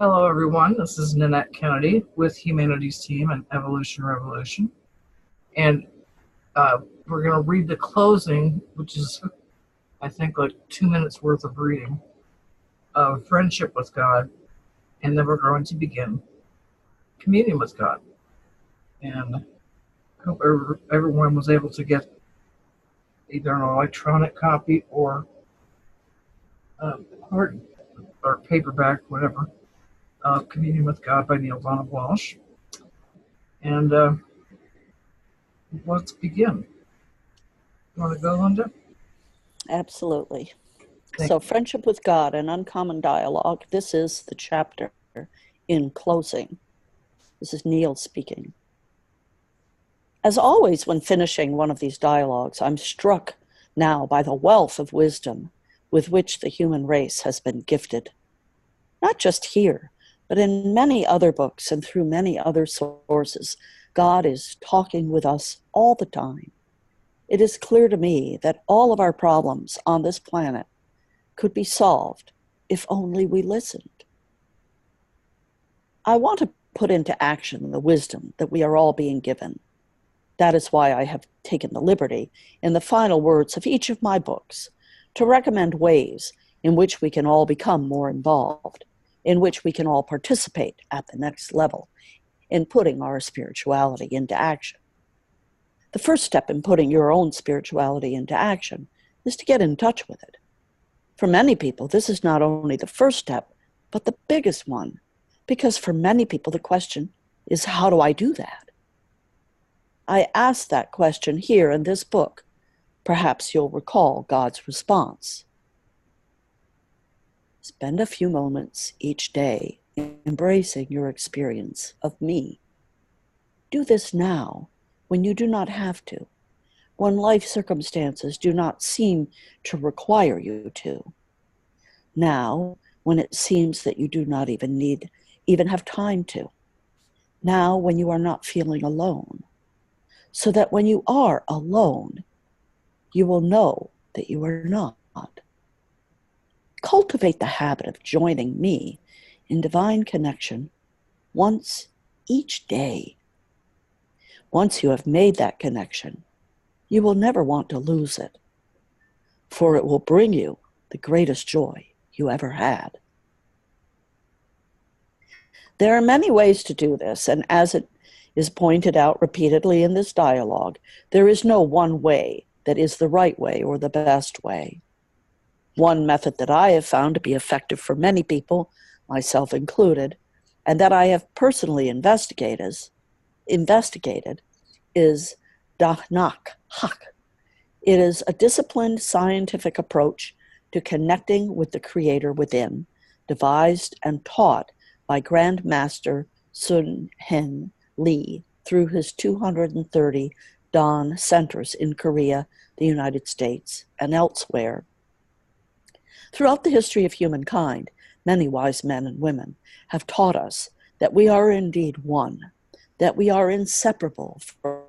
Hello, everyone. This is Nanette Kennedy with Humanities Team and Evolution Revolution. And we're going to read the closing, which is, I think, like 2 minutes worth of reading of Friendship with God. And then we're going to begin communion with God. And I hope everyone was able to get either an electronic copy or hard or paperback, whatever, Communion with God by Neil Donald Walsh. And let's begin. You want to go, Linda? Absolutely. Thank So, you. Friendship with God, an Uncommon Dialogue. This is the chapter in closing. This is Neil speaking. As always, when finishing one of these dialogues, I'm struck now by the wealth of wisdom with which the human race has been gifted. Not just here, but in many other books and through many other sources, God is talking with us all the time. It is clear to me that all of our problems on this planet could be solved if only we listened. I want to put into action the wisdom that we are all being given. That is why I have taken the liberty, in the final words of each of my books, to recommend ways in which we can all become more involved, in which we can all participate at the next level in putting our spirituality into action. The first step in putting your own spirituality into action is to get in touch with it. For many people, this is not only the first step, but the biggest one, because for many people, the question is, how do I do that? I asked that question here in this book. Perhaps you'll recall God's response. Spend a few moments each day embracing your experience of me. Do this now, when you do not have to, when life circumstances do not seem to require you to. Now, when it seems that you do not even have time to. Now, when you are not feeling alone. So that when you are alone, you will know that you are not. Cultivate the habit of joining me in divine connection once each day. Once you have made that connection, you will never want to lose it, for it will bring you the greatest joy you ever had. There are many ways to do this, and as it is pointed out repeatedly in this dialogue, there is no one way that is the right way or the best way. One method that I have found to be effective for many people, myself included, and that I have personally investigated is Dahnak Hak. It is a disciplined scientific approach to connecting with the Creator within, devised and taught by Grand Master Sun Hen Lee through his 230 Dan centers in Korea, the United States, and elsewhere. Throughout the history of humankind, many wise men and women have taught us that we are indeed one, that we are inseparable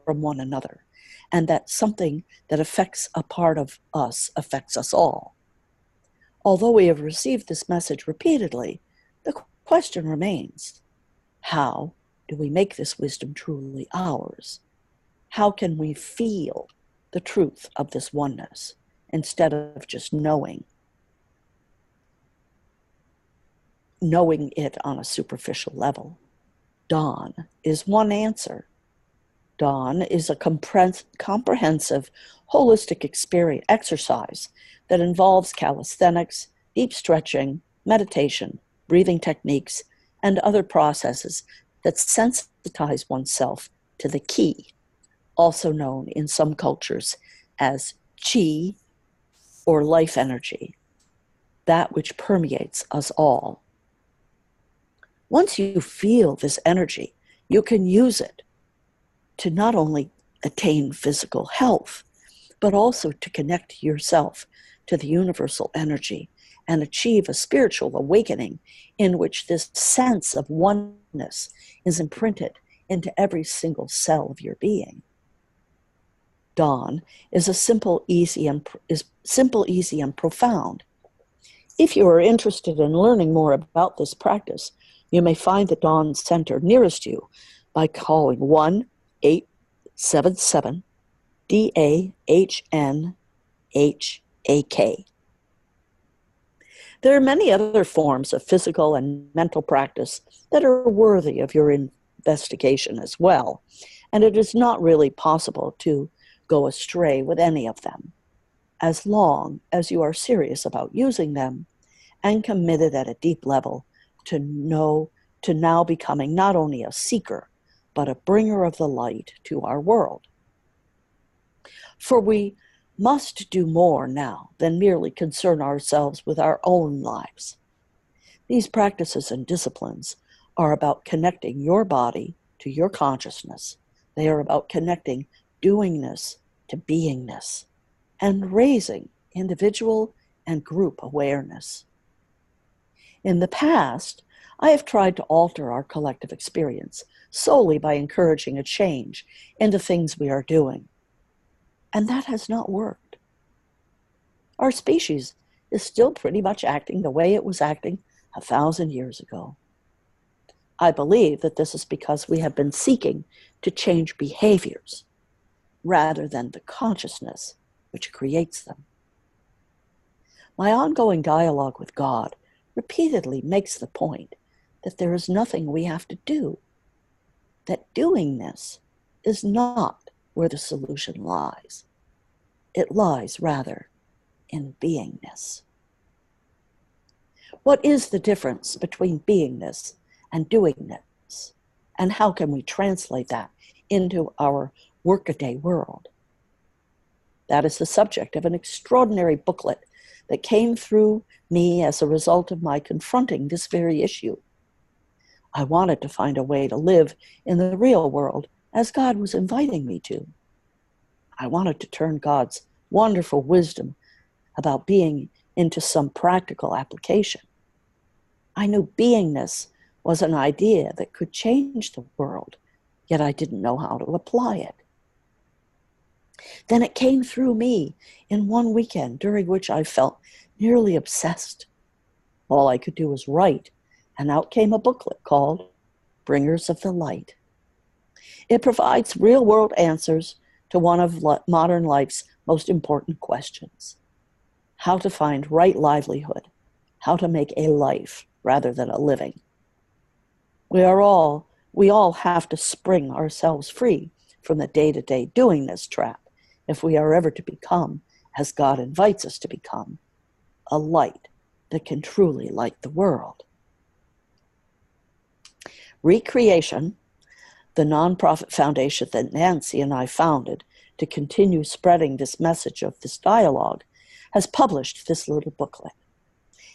from one another, and that something that affects a part of us affects us all. Although we have received this message repeatedly, the question remains, how do we make this wisdom truly ours? How can we feel the truth of this oneness instead of just knowing it on a superficial level? Dawn is one answer. Dawn is a comprehensive, holistic exercise that involves calisthenics, deep stretching, meditation, breathing techniques, and other processes that sensitize oneself to the key, also known in some cultures as chi or life energy, that which permeates us all. Once you feel this energy, you can use it to not only attain physical health, but also to connect yourself to the universal energy and achieve a spiritual awakening in which this sense of oneness is imprinted into every single cell of your being. Dawn is simple, easy, and profound. If you are interested in learning more about this practice, You may find the Dawn Center nearest you by calling 1-877-DAHNHAK. There are many other forms of physical and mental practice that are worthy of your investigation as well, and it is not really possible to go astray with any of them, as long as you are serious about using them and committed at a deep level to now becoming not only a seeker, but a bringer of the light to our world. For we must do more now than merely concern ourselves with our own lives. These practices and disciplines are about connecting your body to your consciousness. They are about connecting doingness to beingness and raising individual and group awareness. In the past, I have tried to alter our collective experience solely by encouraging a change into things we are doing. And that has not worked. Our species is still pretty much acting the way it was acting 1,000 years ago. I believe that this is because we have been seeking to change behaviors rather than the consciousness which creates them. My ongoing dialogue with God repeatedly makes the point that there is nothing we have to do, that doingness is not where the solution lies. It lies, rather, in beingness. What is the difference between beingness and doingness? And how can we translate that into our workaday world? That is the subject of an extraordinary booklet that came through me as a result of my confronting this very issue. I wanted to find a way to live in the real world as God was inviting me to. I wanted to turn God's wonderful wisdom about being into some practical application. I knew beingness was an idea that could change the world, yet I didn't know how to apply it. Then it came through me in one weekend during which I felt nearly obsessed. All I could do was write, and out came a booklet called Bringers of the Light. It provides real-world answers to one of modern life's most important questions: how to find right livelihood, how to make a life rather than a living. We all have to spring ourselves free from the day-to-day doingness trap if we are ever to become, as God invites us to become, a light that can truly light the world. Recreation, the nonprofit foundation that Nancy and I founded to continue spreading this message of this dialogue, has published this little booklet.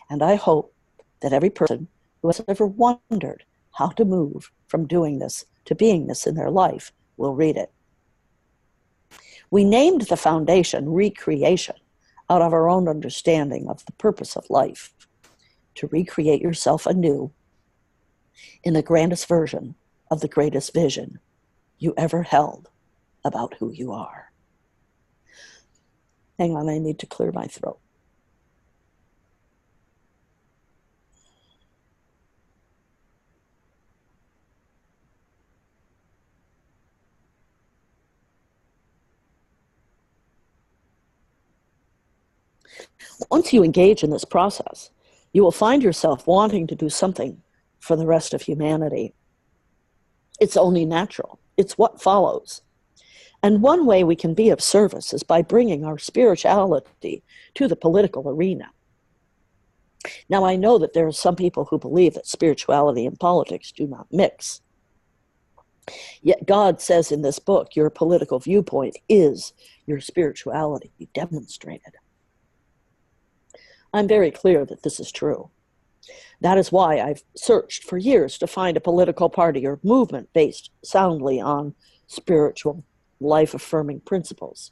And I hope that every person who has ever wondered how to move from doingness to beingness in their life will read it. We named the foundation Recreation out of our own understanding of the purpose of life, to recreate yourself anew in the grandest version of the greatest vision you ever held about who you are. Hang on, I need to clear my throat. Once you engage in this process, you will find yourself wanting to do something for the rest of humanity. It's only natural. It's what follows. And one way we can be of service is by bringing our spirituality to the political arena. Now, I know that there are some people who believe that spirituality and politics do not mix. Yet God says in this book, your political viewpoint is your spirituality demonstrated. I'm very clear that this is true. That is why I've searched for years to find a political party or movement based soundly on spiritual, life-affirming principles.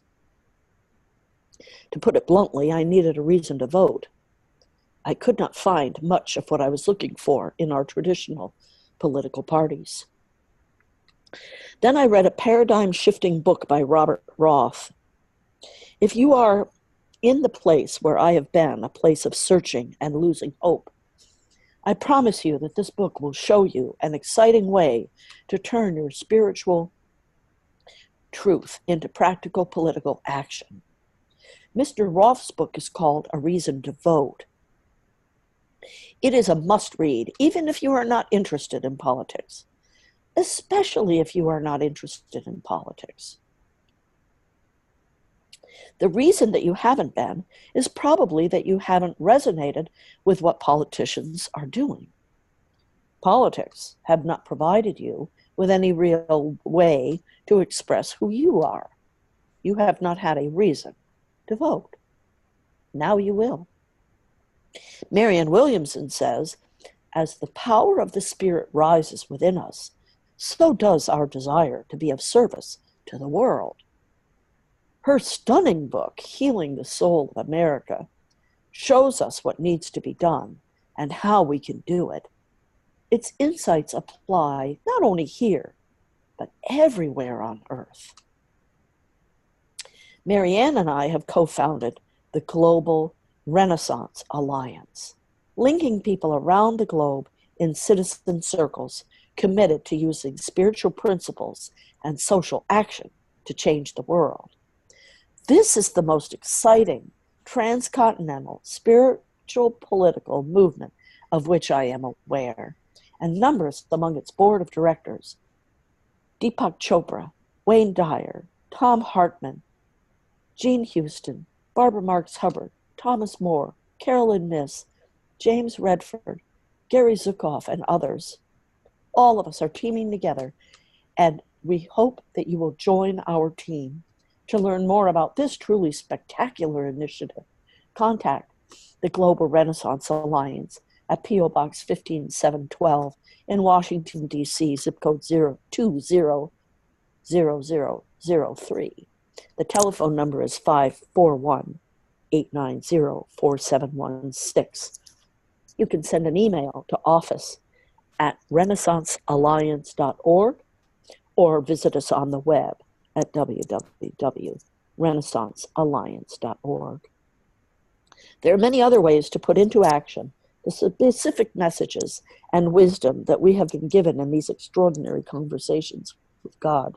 To put it bluntly, I needed a reason to vote. I could not find much of what I was looking for in our traditional political parties. Then I read a paradigm-shifting book by Robert Roth. If you are in the place where I have been, a place of searching and losing hope, I promise you that this book will show you an exciting way to turn your spiritual truth into practical political action. Mr. Roth's book is called A Reason to Vote. It is a must-read, even if you are not interested in politics, especially if you are not interested in politics. The reason that you haven't been is probably that you haven't resonated with what politicians are doing. Politics have not provided you with any real way to express who you are. You have not had a reason to vote. Now you will. Marianne Williamson says, as the power of the Spirit rises within us, so does our desire to be of service to the world. Her stunning book, Healing the Soul of America, shows us what needs to be done and how we can do it. Its insights apply not only here, but everywhere on earth. Marianne and I have co-founded the Global Renaissance Alliance, linking people around the globe in citizen circles committed to using spiritual principles and social action to change the world. This is the most exciting transcontinental spiritual political movement of which I am aware, and numbers among its board of directors: Deepak Chopra, Wayne Dyer, Tom Hartman, Jean Houston, Barbara Marx Hubbard, Thomas More, Carolyn Miss, James Redford, Gary Zukav, and others. All of us are teaming together, and we hope that you will join our team. To learn more about this truly spectacular initiative, contact the Global Renaissance Alliance at P.O. Box 15712 in Washington, D.C., zip code 0200003. The telephone number is 541-890-4716. You can send an email to office@renaissancealliance.org or visit us on the web at www.renaissancealliance.org. There are many other ways to put into action the specific messages and wisdom that we have been given in these extraordinary conversations with God.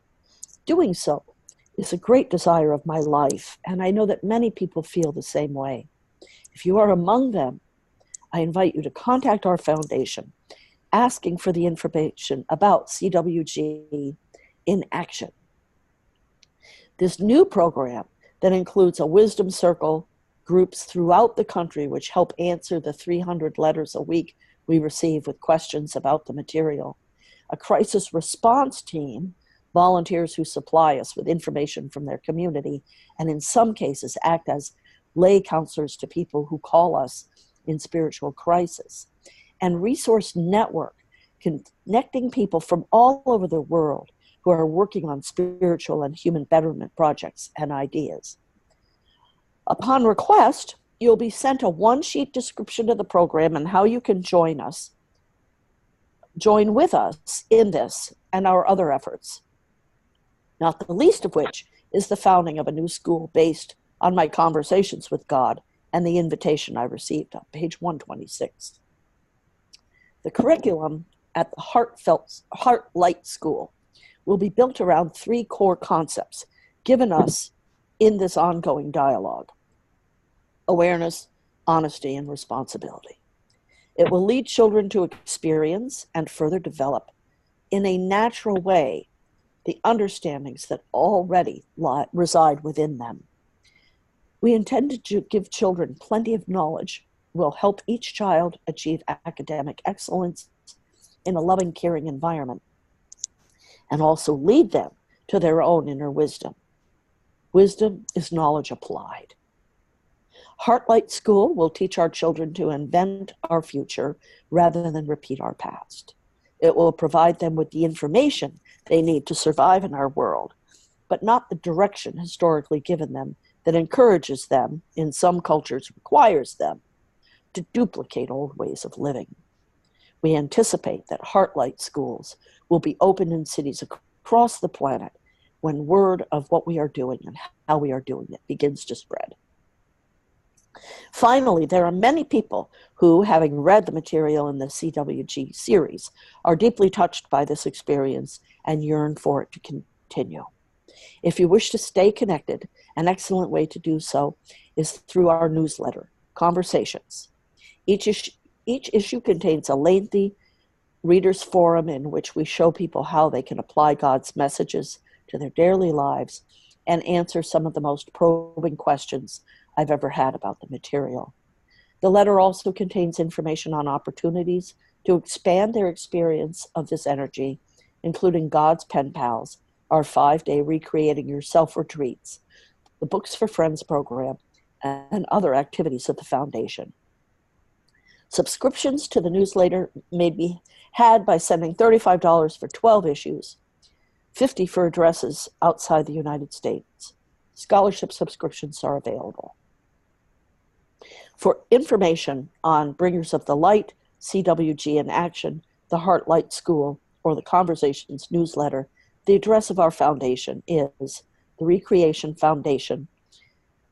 Doing so is a great desire of my life, and I know that many people feel the same way. If you are among them, I invite you to contact our foundation, asking for the information about CwG in action. This new program that includes a wisdom circle, groups throughout the country which help answer the 300 letters a week we receive with questions about the material, a crisis response team, volunteers who supply us with information from their community, and in some cases act as lay counselors to people who call us in spiritual crisis, and resource network, connecting people from all over the world who are working on spiritual and human betterment projects and ideas. Upon request, you'll be sent a one-sheet description of the program and how you can join with us in this and our other efforts, not the least of which is the founding of a new school based on my conversations with God and the invitation I received on page 126. The curriculum at the Heartlight School will be built around 3 core concepts given us in this ongoing dialogue: awareness, honesty, and responsibility. It will lead children to experience and further develop in a natural way the understandings that already reside within them. We intend to give children plenty of knowledge, will help each child achieve academic excellence in a loving, caring environment, and also lead them to their own inner wisdom. Wisdom is knowledge applied. Heartlight School will teach our children to invent our future rather than repeat our past. It will provide them with the information they need to survive in our world, but not the direction historically given them that encourages them, in some cultures requires them, to duplicate old ways of living. We anticipate that Heartlight schools will be open in cities across the planet when word of what we are doing and how we are doing it begins to spread. Finally, there are many people who, having read the material in the CwG series, are deeply touched by this experience and yearn for it to continue. If you wish to stay connected, an excellent way to do so is through our newsletter, Conversations. Each issue contains a lengthy readers' forum in which we show people how they can apply God's messages to their daily lives and answer some of the most probing questions I've ever had about the material. The letter also contains information on opportunities to expand their experience of this energy, including God's Pen Pals, our 5-day Recreating Yourself retreats, the Books for Friends program, and other activities of the Foundation. Subscriptions to the newsletter may be had by sending $35 for 12 issues, $50 for addresses outside the United States. Scholarship subscriptions are available. For information on Bringers of the Light, CwG in Action, the Heart Light School, or the Conversations newsletter, the address of our foundation is the Recreation Foundation,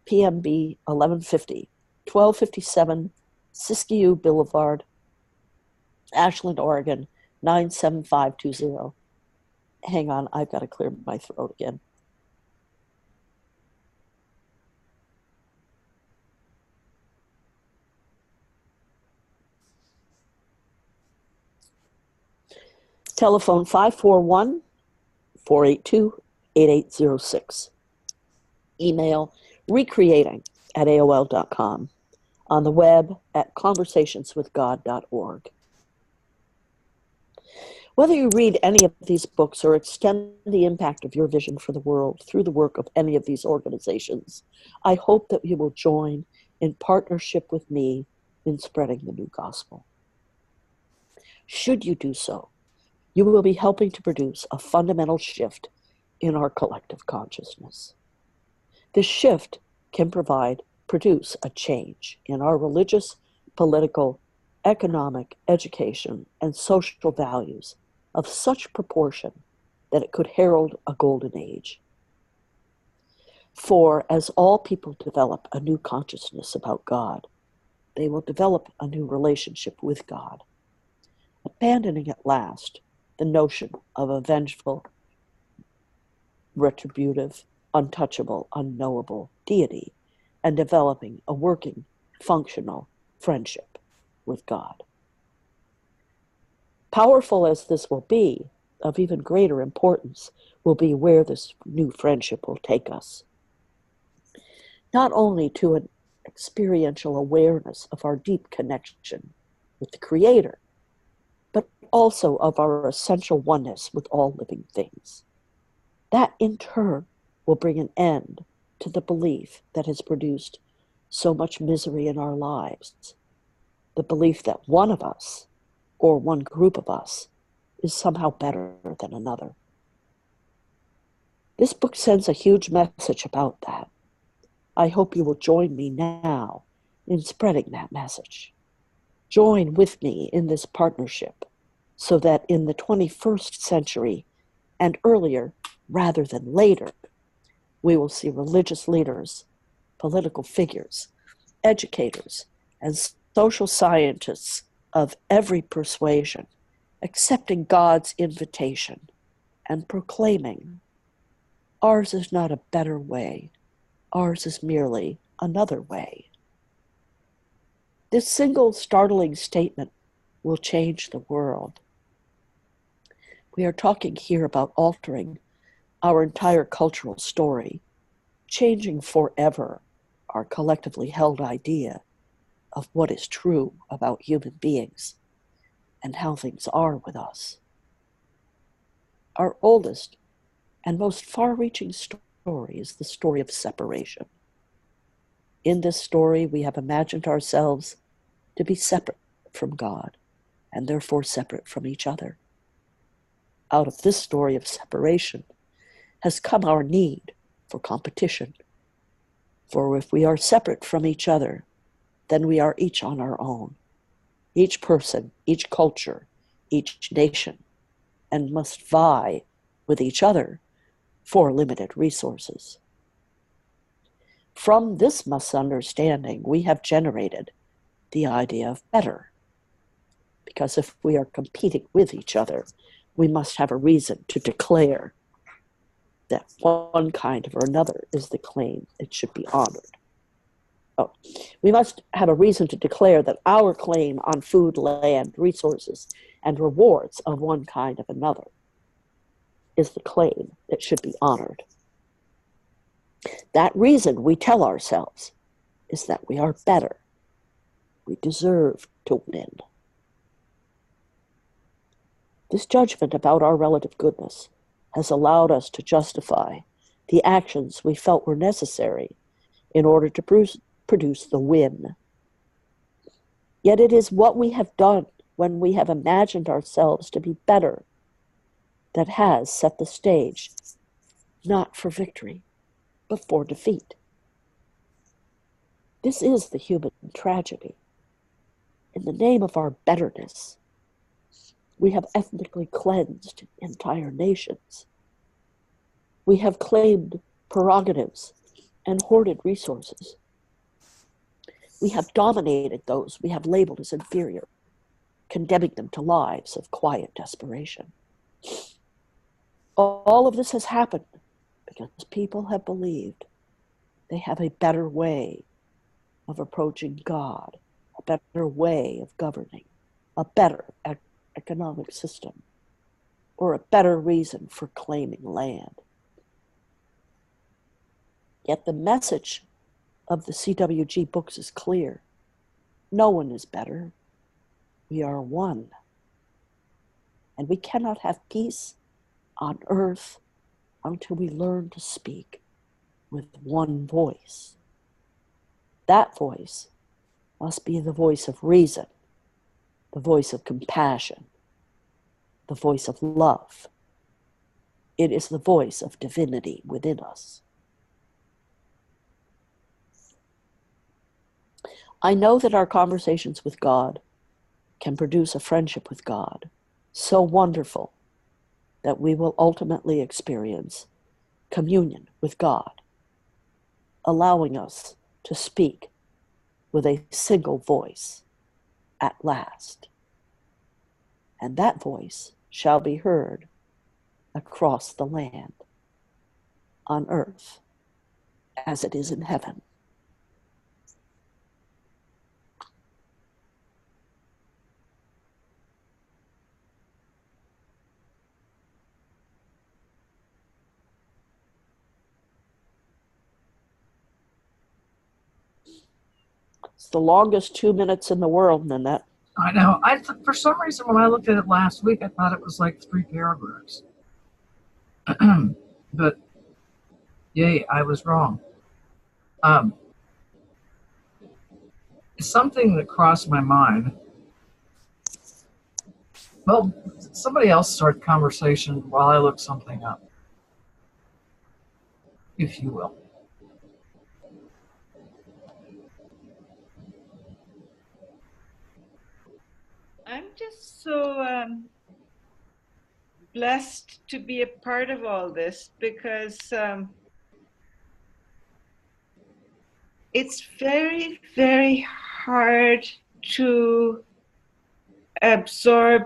PMB 1150, 1257 Siskiyou Boulevard, Ashland, Oregon, 97520. Hang on, I've got to clear my throat again. Telephone 541-482-8806. Email recreating@aol.com. On the web at conversationswithgod.org. Whether you read any of these books or extend the impact of your vision for the world through the work of any of these organizations, I hope that you will join in partnership with me in spreading the new gospel. Should you do so, you will be helping to produce a fundamental shift in our collective consciousness. This shift can produce a change in our religious, political, economic, education, and social values of such proportion that it could herald a golden age. For as all people develop a new consciousness about God, they will develop a new relationship with God, abandoning at last the notion of a vengeful, retributive, untouchable, unknowable deity, and developing a working, functional friendship with God. Powerful as this will be, of even greater importance will be where this new friendship will take us. Not only to an experiential awareness of our deep connection with the Creator, but also of our essential oneness with all living things. That in turn will bring an end to the belief that has produced so much misery in our lives, the belief that one of us, or one group of us, is somehow better than another. This book sends a huge message about that. I hope you will join me now in spreading that message. Join with me in this partnership so that in the 21st century and earlier, rather than later, we will see religious leaders, political figures, educators, and social scientists of every persuasion accepting God's invitation and proclaiming, ours is not a better way, ours is merely another way. This single startling statement will change the world. We are talking here about altering our entire cultural story, changing forever our collectively held idea of what is true about human beings and how things are with us. Our oldest and most far-reaching story is the story of separation. In this story, we have imagined ourselves to be separate from God and therefore separate from each other. Out of this story of separation has come our need for competition. For if we are separate from each other, then we are each on our own, each person, each culture, each nation, and must vie with each other for limited resources. From this misunderstanding, we have generated the idea of better. Because if we are competing with each other, we must have a reason to declare that one kind or another is the claim it should be honored. Oh, we must have a reason to declare that our claim on food, land, resources, and rewards of one kind of another is the claim that should be honored. That reason we tell ourselves is that we are better. We deserve to win. This judgment about our relative goodness has allowed us to justify the actions we felt were necessary in order to produce the win. Yet it is what we have done when we have imagined ourselves to be better that has set the stage, not for victory, but for defeat. This is the human tragedy. In the name of our betterness, we have ethnically cleansed entire nations. We have claimed prerogatives and hoarded resources. We have dominated those we have labeled as inferior, condemning them to lives of quiet desperation. All of this has happened because people have believed they have a better way of approaching God, a better way of governing, a better economic system, or a better reason for claiming land. Yet the message of the CwG books is clear. No one is better. We are one. And we cannot have peace on earth until we learn to speak with one voice. That voice must be the voice of reason, the voice of compassion, the voice of love. It is the voice of divinity within us. I know that our conversations with God can produce a friendship with God so wonderful that we will ultimately experience communion with God, allowing us to speak with a single voice at last. And that voice shall be heard across the land, on earth, as it is in heaven. It's the longest 2 minutes in the world, Nanette. I know. For some reason, when I looked at it last week, I thought it was like 3 paragraphs. But, yay, I was wrong. Something that crossed my mind. Well, somebody else start the conversation while I look something up, if you will. I'm just so blessed to be a part of all this because it's very, very hard to absorb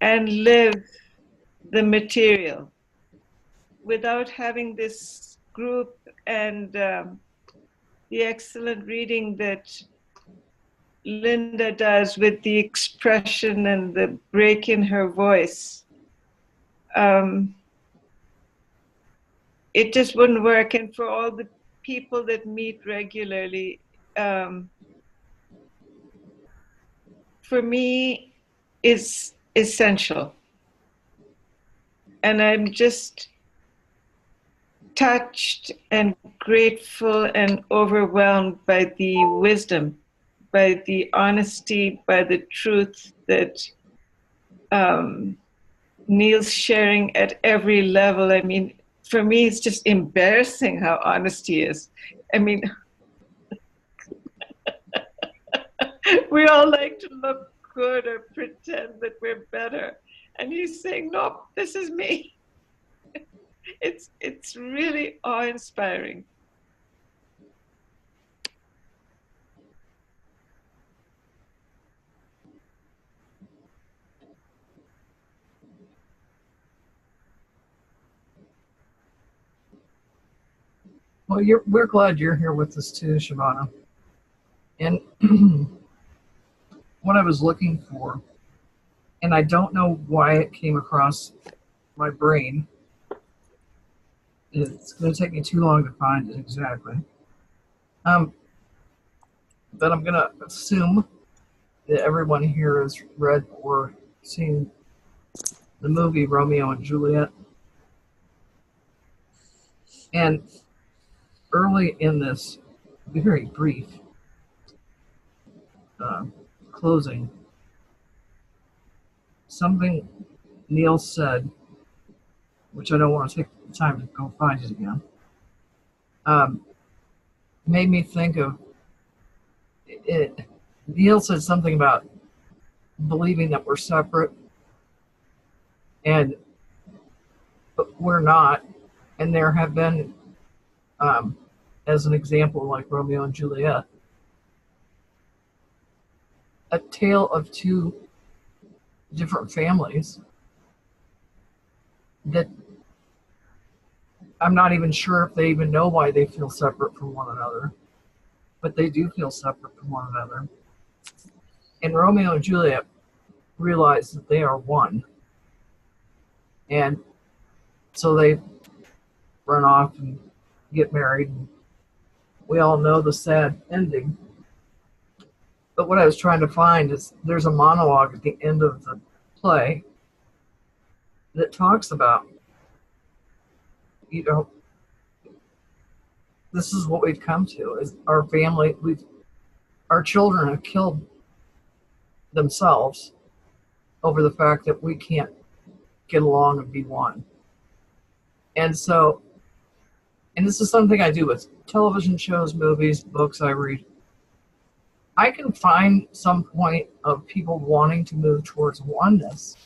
and live the material without having this group and the excellent reading that Linda does with the expression and the break in her voice. It just wouldn't work. And for all the people that meet regularly, for me, is essential. And I'm just touched and grateful and overwhelmed by the wisdom, by the honesty, by the truth that Neil's sharing at every level. I mean, for me, it's just embarrassing how honest he is. I mean, we all like to look good or pretend that we're better. And he's saying, no, this is me. It's really awe-inspiring. Well, we're glad you're here with us too, Shavana. And what I was looking for, and I don't know why it came across my brain. It's going to take me too long to find it exactly. But I'm going to assume that everyone here has read or seen the movie Romeo and Juliet. And early in this very brief closing, something Neil said, which I don't want to take the time to go find it again, made me think of it. Neil said something about believing that we're separate, and we're not. And there have been, as an example, like Romeo and Juliet, a tale of two different families that I'm not even sure if they even know why they feel separate from one another, but they do feel separate from one another. And Romeo and Juliet realize that they are one. And so they run off and get married. And we all know the sad ending. But what I was trying to find is there's a monologue at the end of the play that talks about, this is what we've come to, is our family, our children have killed themselves over the fact that we can't get along and be one. And so, and this is something I do with television shows, movies, books I read. I can find some point of people wanting to move towards oneness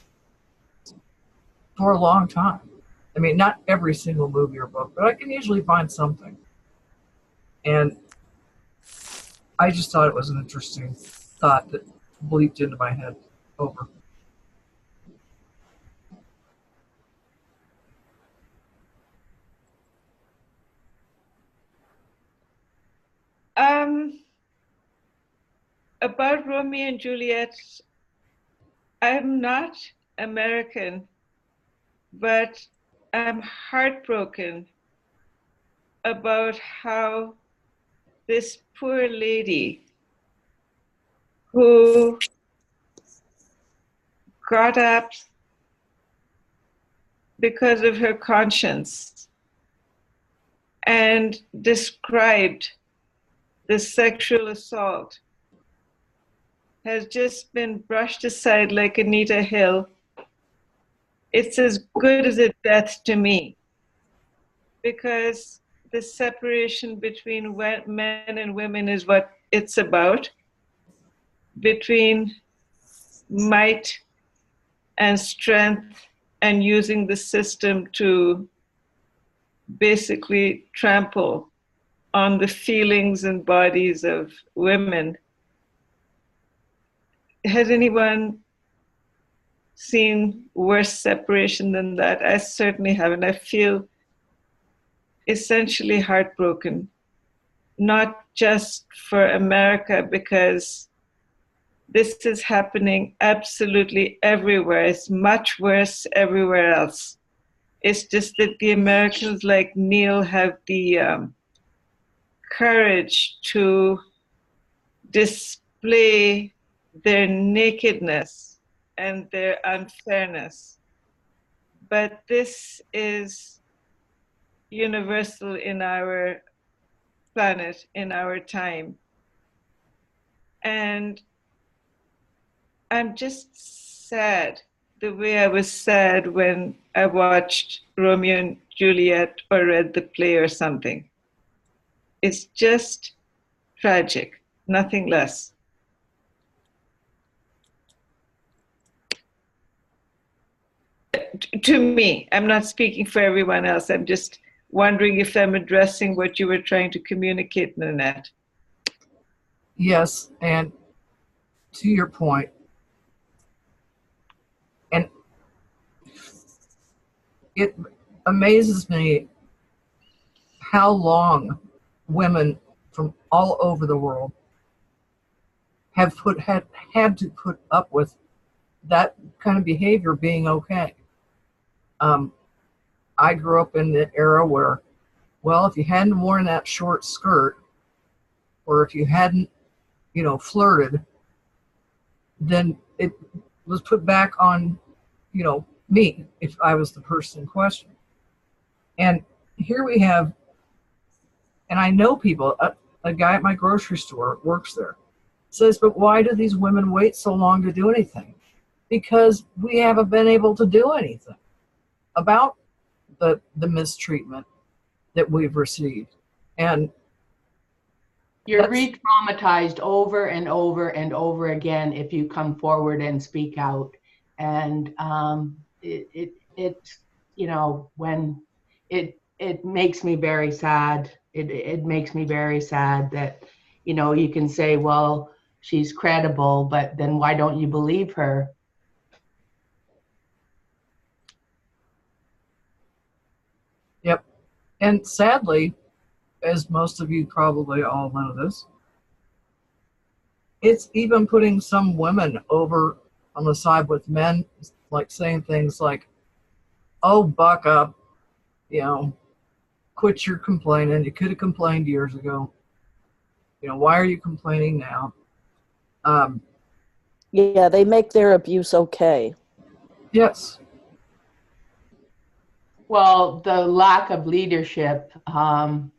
for a long time. I mean, not every single movie or book, but I can usually find something. And I just thought it was an interesting thought that bleeped into my head. Over. About Romeo and Juliet, I'm not American, but I'm heartbroken about how this poor lady who got up because of her conscience and described the sexual assault has just been brushed aside like Anita Hill. It's as good as a death to me, because the separation between men and women is what it's about, between might and strength, and using the system to basically trample on the feelings and bodies of women. Has anyone seen worse separation than that? I certainly haven't. I feel essentially heartbroken, not just for America, because this is happening absolutely everywhere. It's much worse everywhere else. It's just that the Americans like Neil have the courage to display their nakedness and their unfairness. But this is universal in our planet, in our time. And I'm just sad the way I was sad when I watched Romeo and Juliet or read the play or something. It's just tragic, nothing less. To me, I'm not speaking for everyone else. I'm just wondering if I'm addressing what you were trying to communicate, Nanette. Yes, and to your point, and it amazes me how long women from all over the world have had to put up with that kind of behavior being okay. I grew up in the era where, well, if you hadn't worn that short skirt, or if you hadn't, flirted, then it was put back on, me if I was the person in question. And here we have, and I know people, a guy at my grocery store works there, says, but why do these women wait so long to do anything? Because we haven't been able to do anything about the mistreatment that we've received. And you're re-traumatized over and over and over again if you come forward and speak out. And when it makes me very sad. It makes me very sad that, you can say, well, she's credible, but then why don't you believe her? Yep. And sadly, as most of you probably all know this, it's even putting some women over on the side with men, like saying things like, oh, buck up, quit your complaining. You could have complained years ago. Why are you complaining now? Yeah, they make their abuse okay. Yes. Well, the lack of leadership on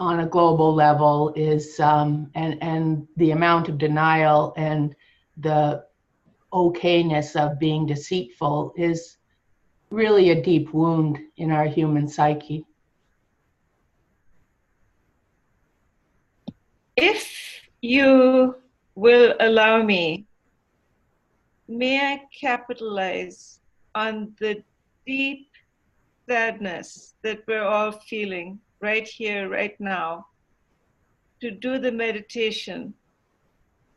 a global level is, and the amount of denial and the okayness of being deceitful is really a deep wound in our human psyche. If you will allow me, may I capitalize on the deep sadness that we're all feeling right here, right now, to do the meditation,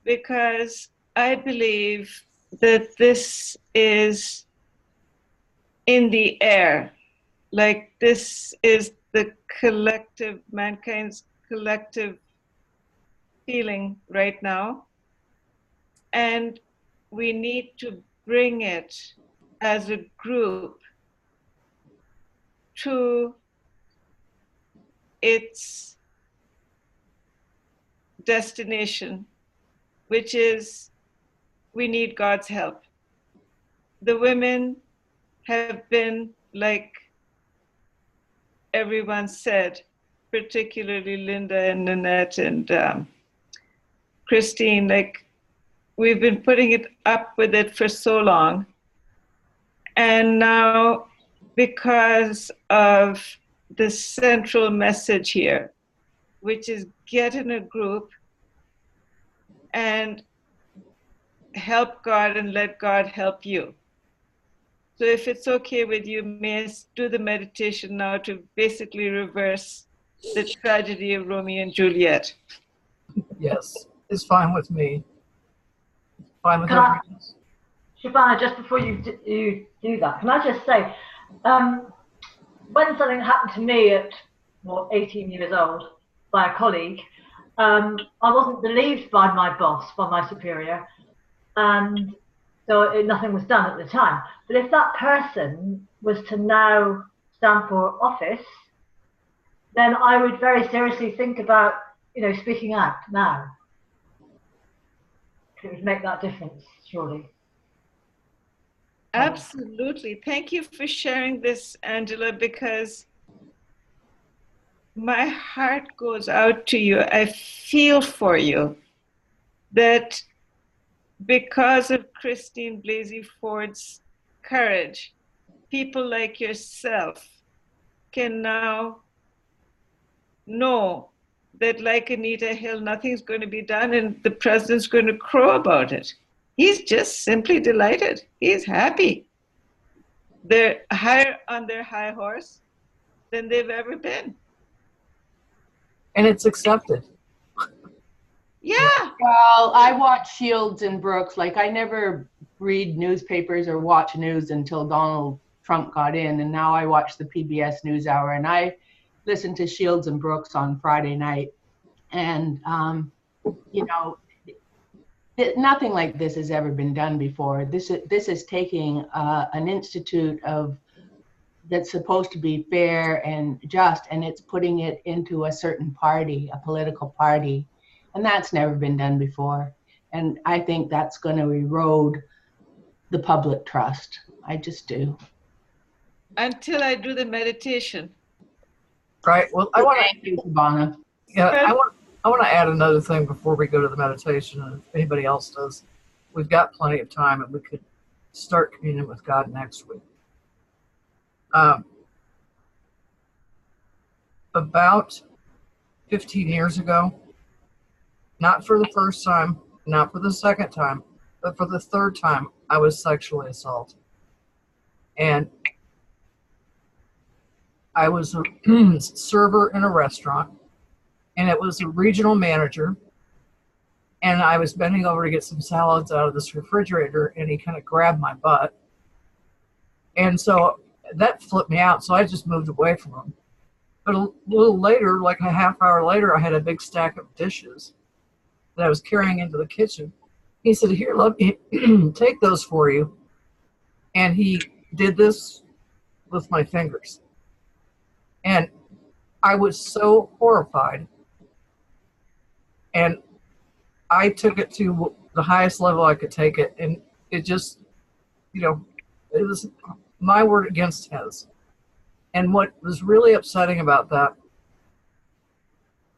because I believe that this is in the air. Like, this is the collective, mankind's collective feeling right now. And we need to bring it as a group to its destination, which is, we need God's help. The women have been, like everyone said, particularly Linda and Nanette and Christine, like, we've been putting it up with it for so long. And now, because of the central message here, which is get in a group and help God and let God help you. So if it's okay with you, may I do the meditation now to basically reverse the tragedy of Romeo and Juliet? Yes, it's fine with me. Fine with Can I- everyone else. Shabana, just before you do that, can I just say, when something happened to me at 18 years old by a colleague, I wasn't believed by my boss, by my superior, and so nothing was done at the time. But if that person was to now stand for office, then I would very seriously think about, speaking out now. It would make that difference, surely. Absolutely. Thank you for sharing this, Angela, because my heart goes out to you. I feel for you that because of Christine Blasey Ford's courage, people like yourself can now know that, like Anita Hill, nothing's going to be done and the president's going to crow about it. He's just simply delighted. He's happy. They're higher on their high horse than they've ever been. And it's accepted. Yeah. Well, I watch Shields and Brooks. Like, I never read newspapers or watch news until Donald Trump got in, and now I watch the PBS NewsHour, and I listened to Shields and Brooks on Friday night, and you know, nothing like this has ever been done before. This is taking an institute of that's supposed to be fair and just, and it's putting it into a certain party, a political party, and that's never been done before. And I think that's going to erode the public trust. I just do. Until I do the meditation. Right. Well, I want to. Thank you, Tabana. Yeah, I want to add another thing before we go to the meditation, and if anybody else does, we've got plenty of time, and we could start communion with God next week. About 15 years ago, not for the first time, not for the second time, but for the third time, I was sexually assaulted. And I was a server in a restaurant, and it was a regional manager, and I was bending over to get some salads out of this refrigerator, and he kind of grabbed my butt. And so that flipped me out, so I just moved away from him. But a little later, like a half hour later, I had a big stack of dishes that I was carrying into the kitchen. He said, "Here, let me take those for you." And he did this with my fingers. And I was so horrified. And I took it to the highest level I could take it. And it just, you know, it was my word against his. And what was really upsetting about that,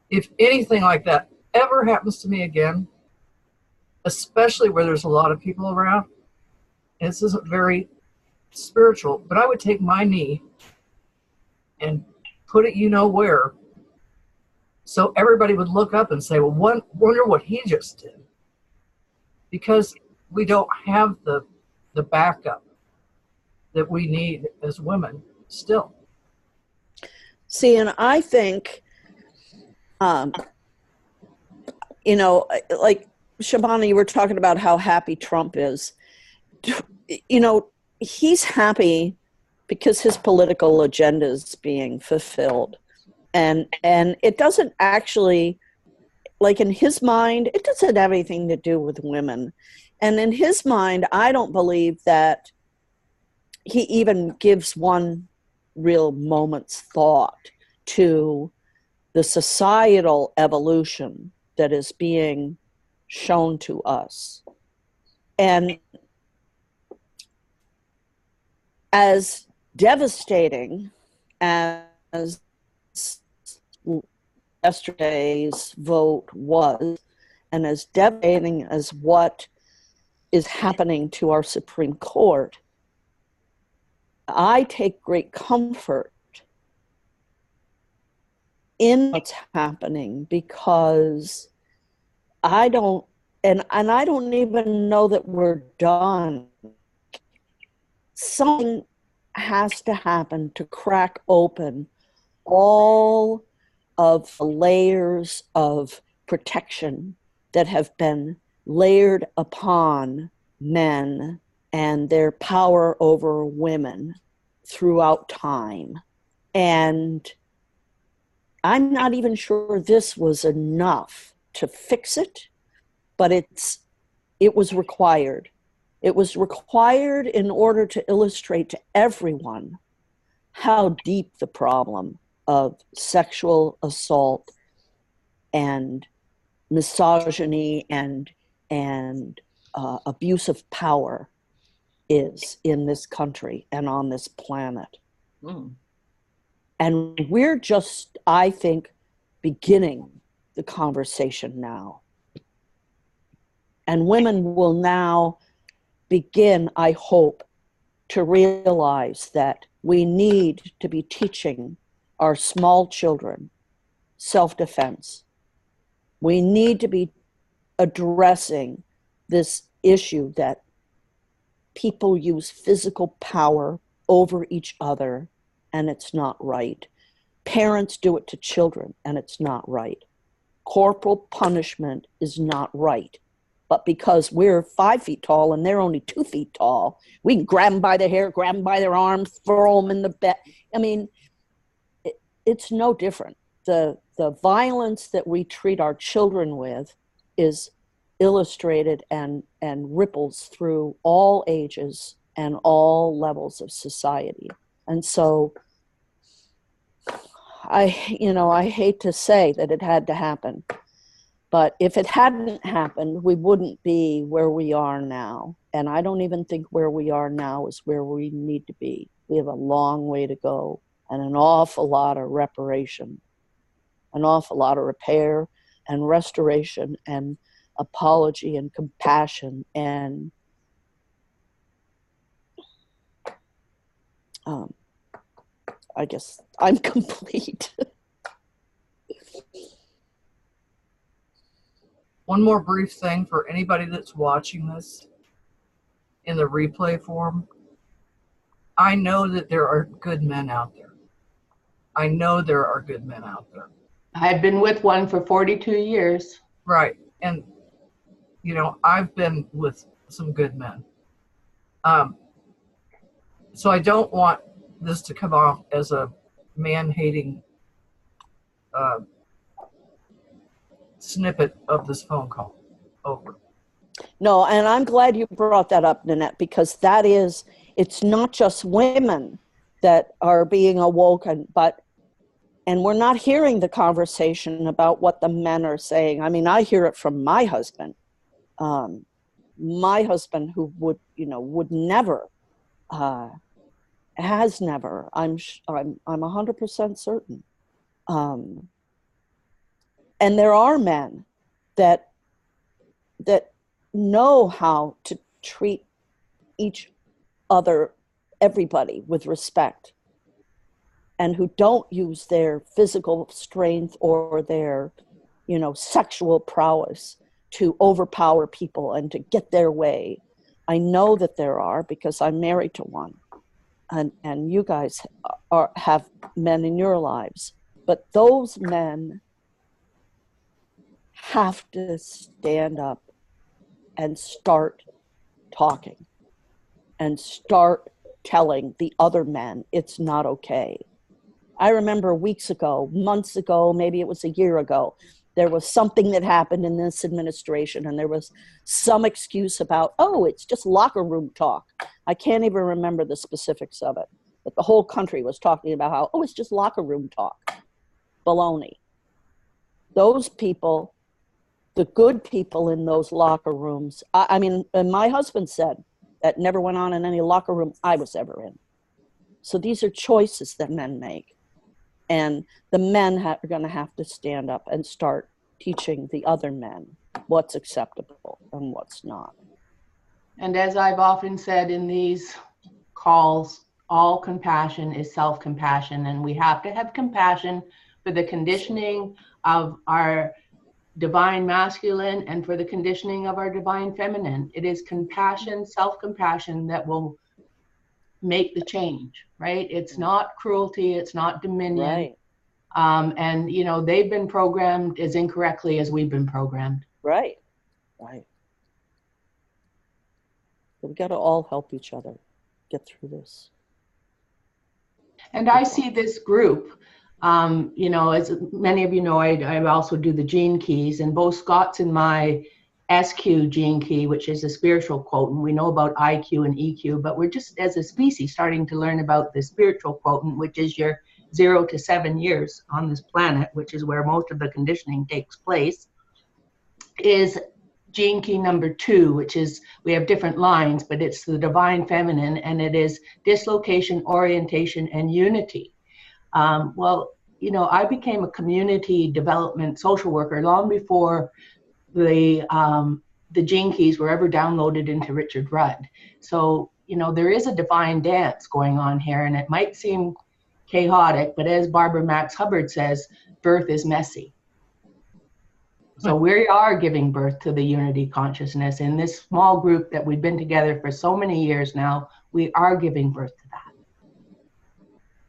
if anything like that ever happens to me again, especially where there's a lot of people around, and this isn't very spiritual, but I would take my knee and put it you know where, so everybody would look up and say, well, wonder what he just did. Because we don't have the backup that we need as women still. See, and I think, you know, like Shabana, you were talking about how happy Trump is. You know, he's happy because his political agenda is being fulfilled. And it doesn't actually, like in his mind, it doesn't have anything to do with women. And in his mind, I don't believe that he even gives one real moment's thought to the societal evolution that is being shown to us. And as devastating as yesterday's vote was, and as devastating as what is happening to our Supreme Court, I take great comfort in what's happening, because I don't, and I don't even know that we're done. Something has to happen to crack open all of the layers of protection that have been layered upon men and their power over women throughout time. And I'm not even sure this was enough to fix it, but it was required. It was required in order to illustrate to everyone how deep the problem of sexual assault and misogyny and abuse of power is in this country and on this planet. And we're just, I think, beginning the conversation now. And women will now begin, I hope, to realize that we need to be teaching our small children self-defense. We need to be addressing this issue that people use physical power over each other, and it's not right. Parents do it to children, and it's not right. Corporal punishment is not right. But because we're 5 feet tall and they're only 2 feet tall, we can grab them by the hair, grab them by their arms, throw them in the bed. I mean, it's no different. The violence that we treat our children with is illustrated and ripples through all ages and all levels of society. And so I hate to say that it had to happen, but if it hadn't happened, we wouldn't be where we are now. And I don't even think where we are now is where we need to be. We have a long way to go and an awful lot of reparation, an awful lot of repair and restoration and apology and compassion and I guess I'm complete. One more brief thing for anybody that's watching this in the replay form. I know that there are good men out there. I know there are good men out there. I've been with one for 42 years. Right. And, I've been with some good men. So I don't want this to come off as a man-hating snippet of this phone call. Over. No, and I'm glad you brought that up, Nanette, because it's not just women that are being awoken, and we're not hearing the conversation about what the men are saying. I mean, I hear it from my husband. My husband who would never, has never, I'm 100% certain. And there are men that know how to treat each other, everybody, with respect, and who don't use their physical strength or their, sexual prowess to overpower people and to get their way. I know that there are, because I'm married to one, and you guys have men in your lives, but those men have to stand up and start talking and start telling the other men it's not okay. I remember weeks ago, months ago, maybe it was a year ago, there was something that happened in this administration and there was some excuse about, it's just locker room talk. I can't even remember the specifics of it, but the whole country was talking about how, it's just locker room talk. Baloney. Those people, the good people in those locker rooms, and my husband said that never went on in any locker room I was ever in. So these are choices that men make. And the men are going to have to stand up and start teaching the other men what's acceptable and what's not. And as I've often said in these calls, all compassion is self-compassion, and we have to have compassion for the conditioning of our divine masculine and for the conditioning of our divine feminine. It is compassion, self-compassion that will make the change, right? It's not cruelty, it's not dominion. Right. And they've been programmed as incorrectly as we've been programmed. Right. We got to all help each other get through this. And I see this group, as many of you know, I also do the gene keys, and both Scott's and my SQ gene key, which is a spiritual quotient. We know about IQ and EQ, but we're just as a species starting to learn about the spiritual quotient, which is your 0 to 7 years on this planet, which is where most of the conditioning takes place, is gene key number 2, which is, we have different lines, but it's the divine feminine, and it is dislocation, orientation, and unity. I became a community development social worker long before the gene keys were ever downloaded into Richard Rudd. So, there is a divine dance going on here, and it might seem chaotic, but as Barbara Max Hubbard says, birth is messy. So we are giving birth to the unity consciousness. In this small group that we've been together for so many years now, we are giving birth to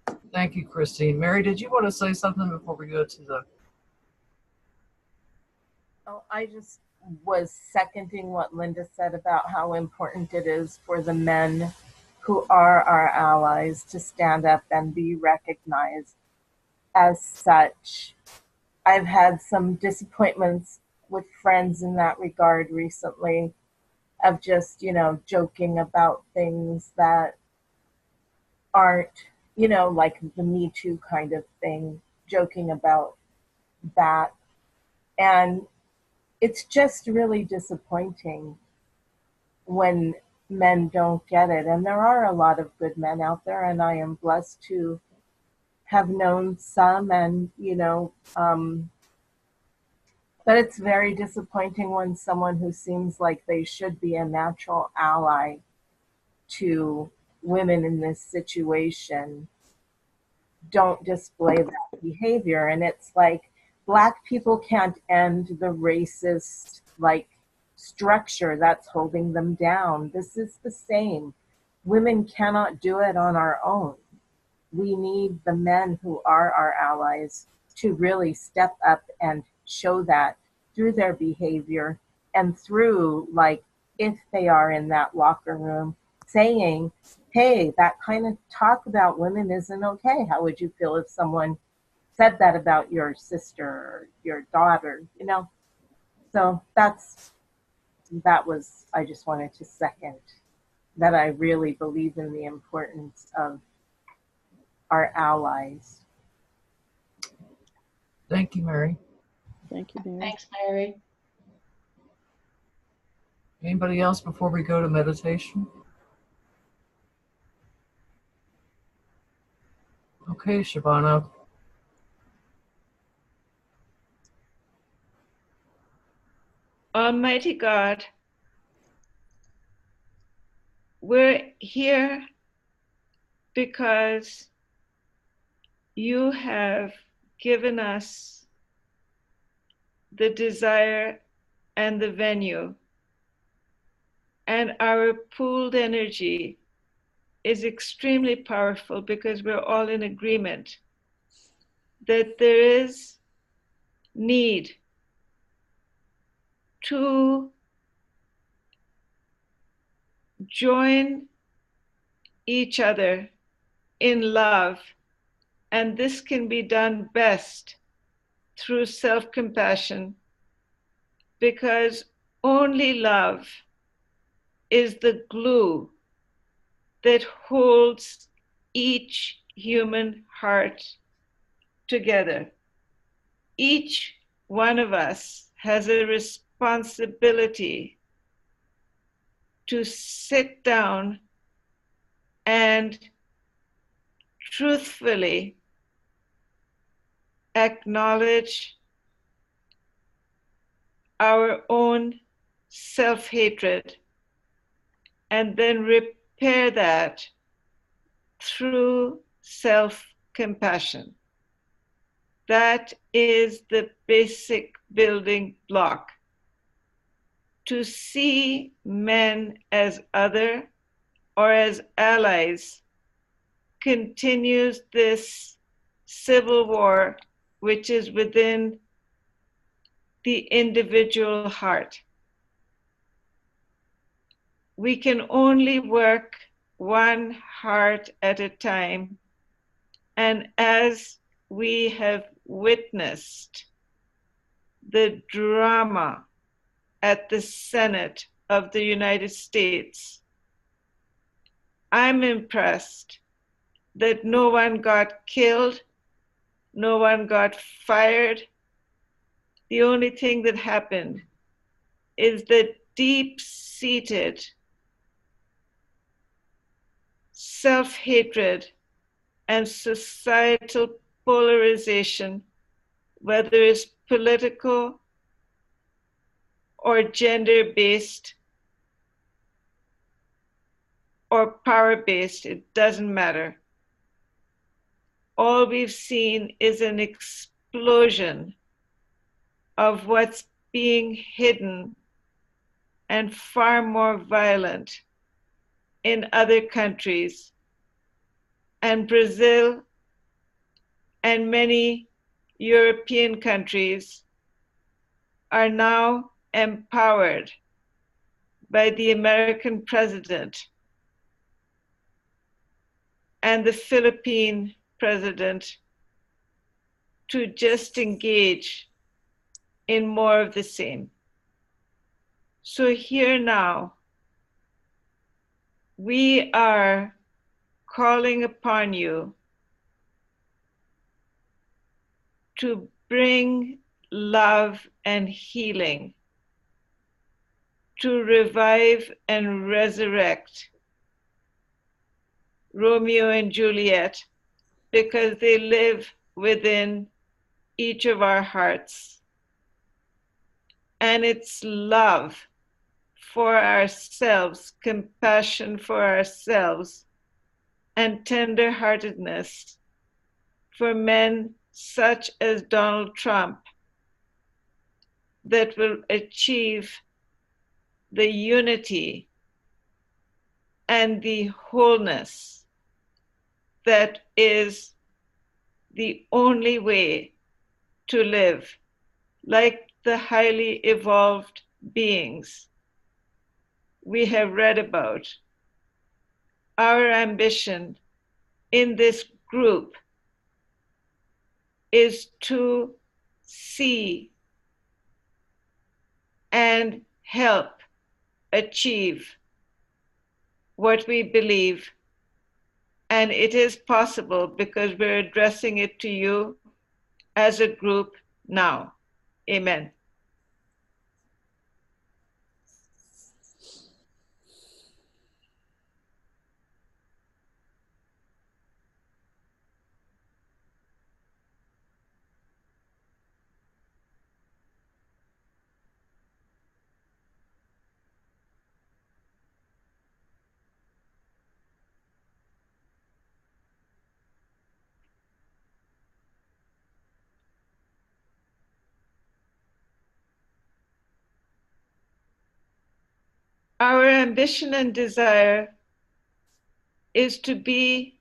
that. Thank you, Christine. Mary, did you want to say something before we go to the... Oh, I just was seconding what Linda said about how important it is for the men who are our allies to stand up and be recognized as such. I've had some disappointments with friends in that regard recently, of just, joking about things that aren't, like the Me Too kind of thing, joking about that. And it's just really disappointing when men don't get it. And there are a lot of good men out there, and I am blessed to have known some, and, but it's very disappointing when someone who seems like they should be a natural ally to women in this situation don't display that behavior. And it's like, Black people can't end the racist, like, structure that's holding them down. This is the same. Women cannot do it on our own. We need the men who are our allies to really step up and show that through their behavior, and through, like, if they are in that locker room, saying, hey, that kind of talk about women isn't okay. How would you feel if someone said that about your sister or your daughter, So I just wanted to second that. I really believe in the importance of our allies. Thank you, Mary. Thank you, Mary. Thanks, Mary. Anybody else before we go to meditation? Okay, Shabana. Almighty God, we're here because you have given us the desire and the venue, and our pooled energy is extremely powerful because we're all in agreement that there is need to join each other in love, and this can be done best through self-compassion, because only love is the glue that holds each human heart together. Each one of us has a responsibility to sit down and truthfully acknowledge our own self-hatred, and then repair that through self-compassion. That is the basic building block. To see men as other or as allies continues this civil war which is within the individual heart. We can only work one heart at a time, and as we have witnessed the drama at the Senate of the United States, I'm impressed that no one got killed, no one got fired. The only thing that happened is that deep-seated self-hatred and societal polarization, whether it's political or gender-based or power-based, it doesn't matter. All we've seen is an explosion of what's being hidden and far more violent in other countries. And Brazil and many European countries are now empowered by the American president and the Philippine president to just engage in more of the same. So here now, we are calling upon you to bring love and healing, to revive and resurrect Romeo and Juliet, because they live within each of our hearts. And it's love for ourselves, compassion for ourselves, and tenderheartedness for men such as Donald Trump that will achieve the unity and the wholeness that is the only way to live like the highly evolved beings we have read about. Our ambition in this group is to see and help achieve what we believe. And it is possible because we're addressing it to you as a group now. Amen. Our ambition and desire is to be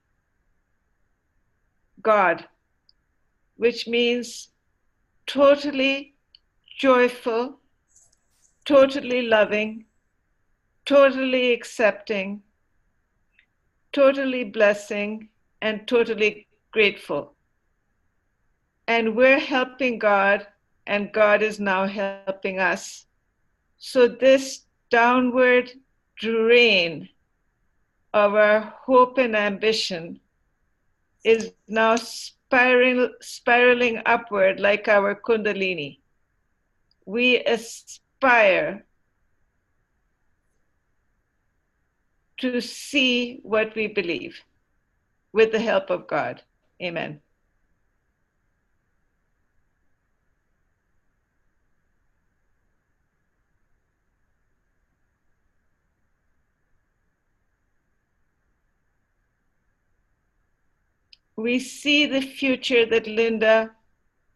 God, which means totally joyful, totally loving, totally accepting, totally blessing, and totally grateful. And we're helping God, and God is now helping us. So this downward drain of our hope and ambition is now spiraling upward like our Kundalini. We aspire to see what we believe with the help of God. Amen. We see the future that Linda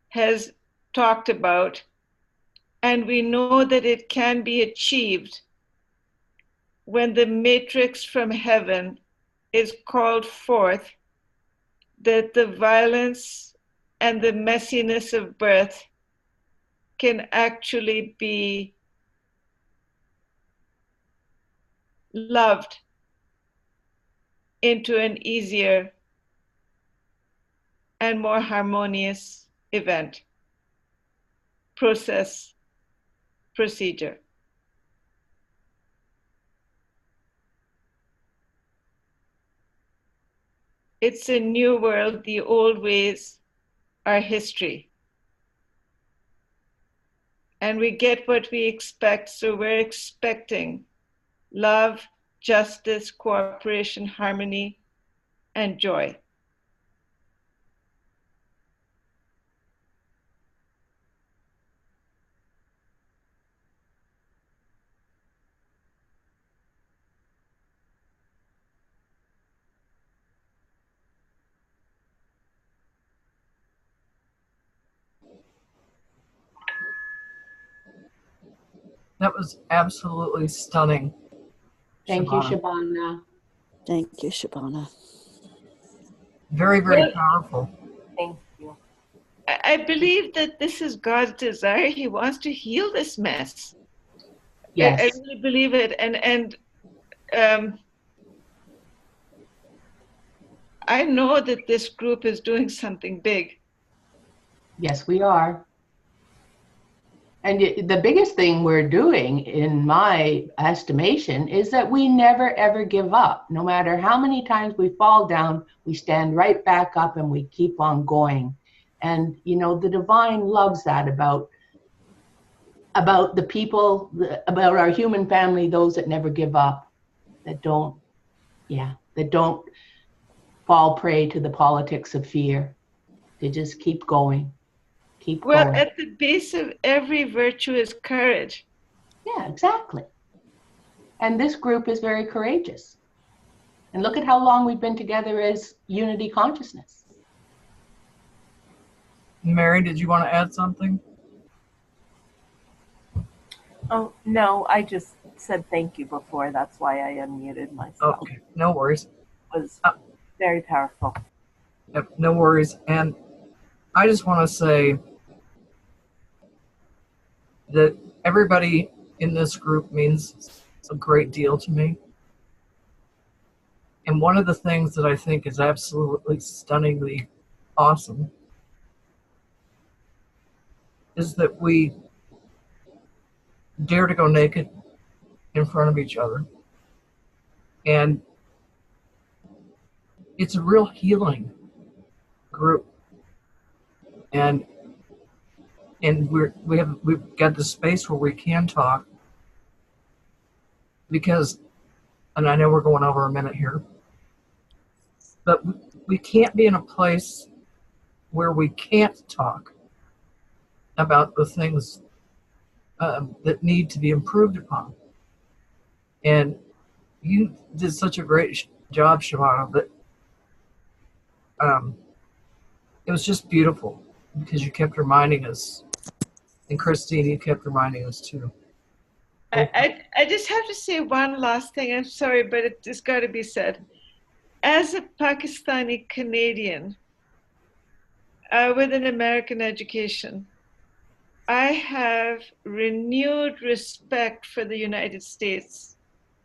has talked about, and we know that it can be achieved when the matrix from heaven is called forth, that the violence and the messiness of birth can actually be loved into an easier and more harmonious event, process, procedure. It's a new world. The old ways are history. And we get what we expect, so we're expecting love, justice, cooperation, harmony, and joy. That was absolutely stunning. Thank you, Shabana. Shabana. Thank you, Shabana. Very, very powerful. Thank you. I believe that this is God's desire. He wants to heal this mess. Yes. I really believe it. And I know that this group is doing something big. Yes, we are. And the biggest thing we're doing, in my estimation, is that we never ever give up. No matter how many times we fall down, we stand right back up and we keep on going. And, you know, the divine loves that about the people, about our human family, those that never give up, that don't fall prey to the politics of fear. They just keep going, keep Well, going. at the base of every virtue is courage. Yeah, exactly. And this group is very courageous. And look at how long we've been together as unity consciousness. Mary, did you want to add something? Oh, no, I just said thank you before. That's why I unmuted myself. Okay, no worries. It was very powerful. Yep, no worries. And I just want to say that everybody in this group means a great deal to me. And one of the things that I think is absolutely stunningly awesome is that we dare to go naked in front of each other. And it's a real healing group. And we've got the space where we can talk, because, and I know we're going over a minute here, but we can't be in a place where we can't talk about the things that need to be improved upon. And you did such a great job, Shimano, that it was just beautiful, because you kept reminding us, and Christine, you kept reminding us too. I just have to say one last thing. I'm sorry, but it's got to be said. As a Pakistani Canadian with an American education, I have renewed respect for the United States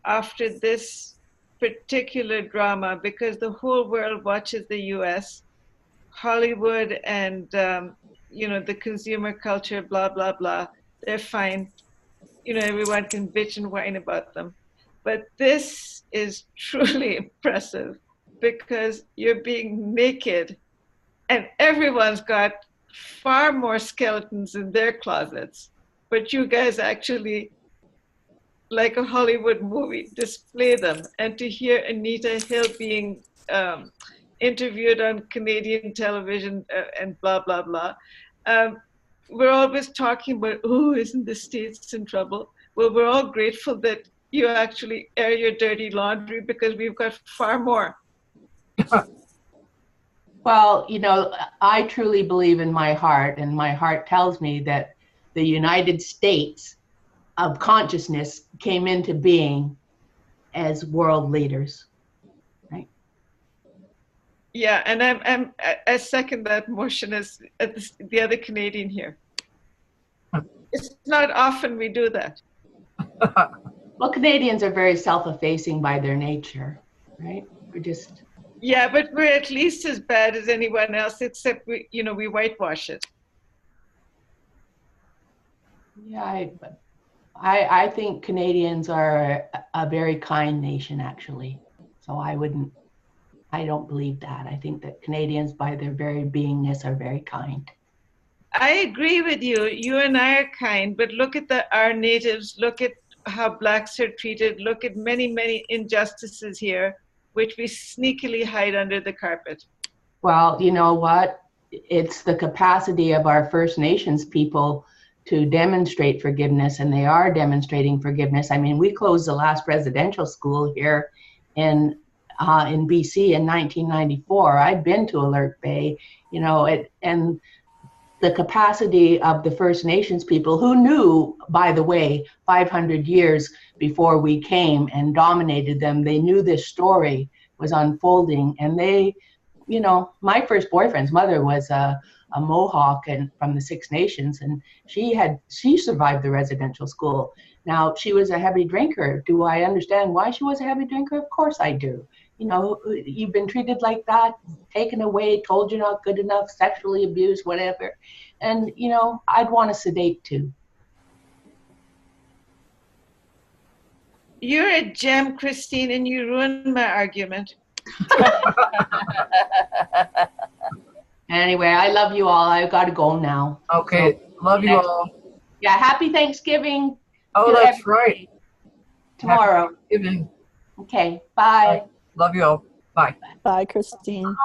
after this particular drama, because the whole world watches the US, Hollywood, and the consumer culture, blah, blah, blah. They're fine. Everyone can bitch and whine about them. But this is truly impressive, because you're being naked and everyone's got far more skeletons in their closets. But you guys actually, like a Hollywood movie, display them. And to hear Anita Hill being interviewed on Canadian television and blah, blah, blah. We're always talking about, oh, isn't the States in trouble? Well, we're all grateful that you actually air your dirty laundry, because we've got far more. Well, I truly believe in my heart, and my heart tells me that the United States of consciousness came into being as world leaders, right? Yeah, and I second that motion as the other Canadian here. It's not often we do that. Well, Canadians are very self-effacing by their nature, right? We're just... Yeah, but we're at least as bad as anyone else, except we whitewash it. Yeah, I think Canadians are a very kind nation, actually. So I don't believe that. I think that Canadians, by their very beingness, are very kind. I agree with you. You and I are kind, but look at our natives. Look at how blacks are treated. Look at many, many injustices here, which we sneakily hide under the carpet. Well, you know what? It's the capacity of our First Nations people to demonstrate forgiveness, and they are demonstrating forgiveness. I mean, we closed the last residential school here in BC in 1994. I've been to Alert Bay, and the capacity of the First Nations people, who knew, by the way, 500 years before we came and dominated them, they knew this story was unfolding. And they, my first boyfriend's mother was a Mohawk and from the Six Nations, and she survived the residential school. Now, she was a heavy drinker. Do I understand why she was a heavy drinker? Of course I do. you know, you've been treated like that, taken away, told you're not good enough, sexually abused, whatever. And, you know, I'd want to sedate too. You're a gem, Christine, and you ruined my argument. Anyway, I love you all. I've got to go now. Okay, love you all. Yeah, happy Thanksgiving. Oh, to that's everybody right. tomorrow. Happy Thanksgiving. Okay, bye. Love you all. Bye. Bye, Christine.